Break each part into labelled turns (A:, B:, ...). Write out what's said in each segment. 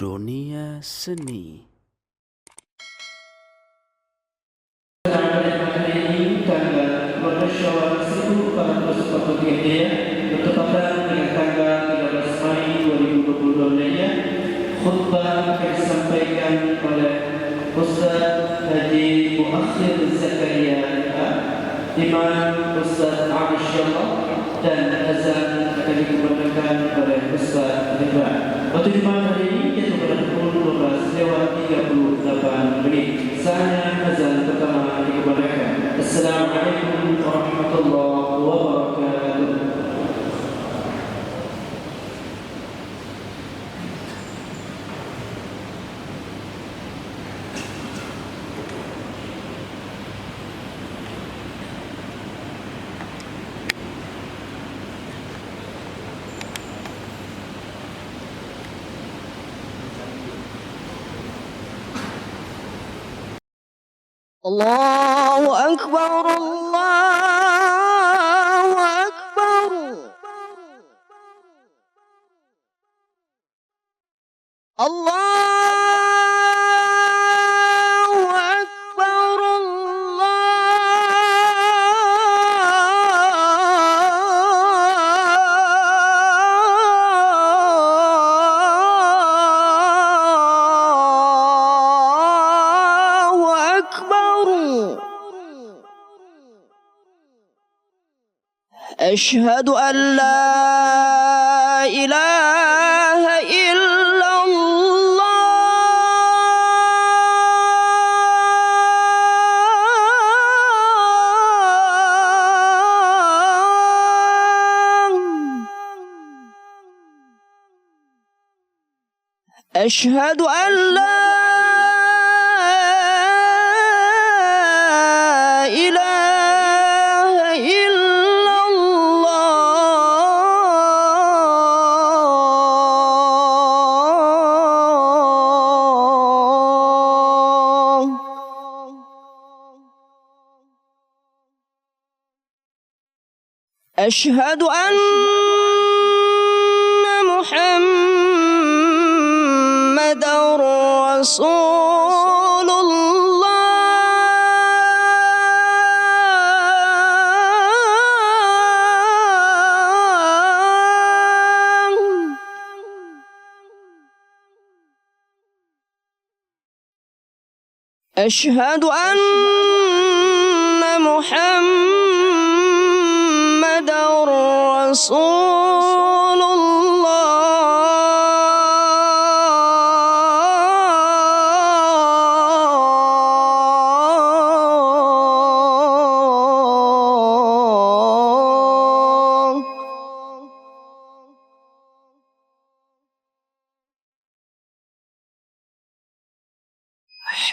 A: Dunia Seni.
B: Hari ini tanggal 12 Syawal 1444 Hijriah bertepatan dengan tanggal 13 Mei 2022 Miladiah. Khutbah akan disampaikan oleh Ustaz Haji Muakhir Zakaria Imam Ustaz Abdul Syallah, dan azan akan dikumandangkan oleh Ustaz Ridwan. Waktu Jumat hari ini yaitu pada pukul 12:38. Saatnya azan pertama dikumandangkan. Assalamualaikum warahmatullahi wabarakatuh.
C: Allahu Akbar, Allahu Akbar. Allahu Akbar, Allahu Akbar. أشهد أن لا إله إلا الله. أشهد أن لا إله إلا الله. أشهد أن محمدًا رسول الله. أشهد أن محمدًا رسول الله.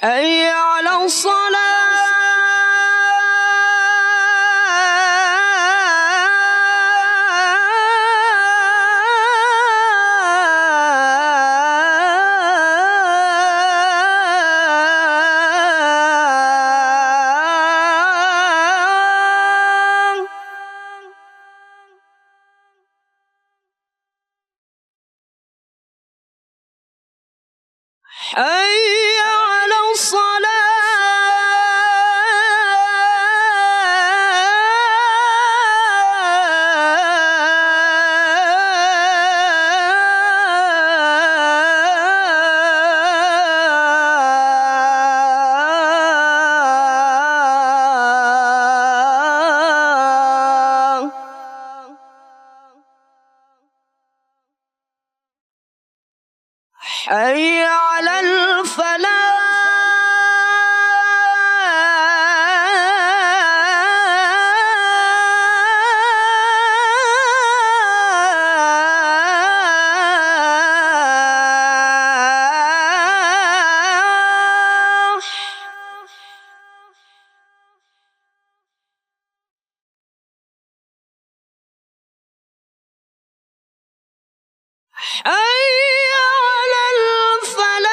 C: حي على الصلاة. حي على الصلاة. حي على الفلاح. حي على الفلاح.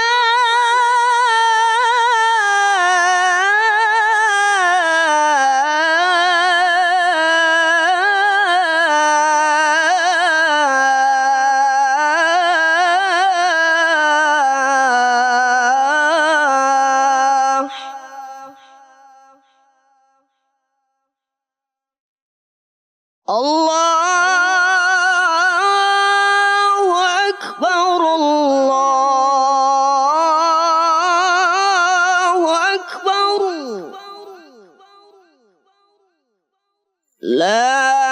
C: لا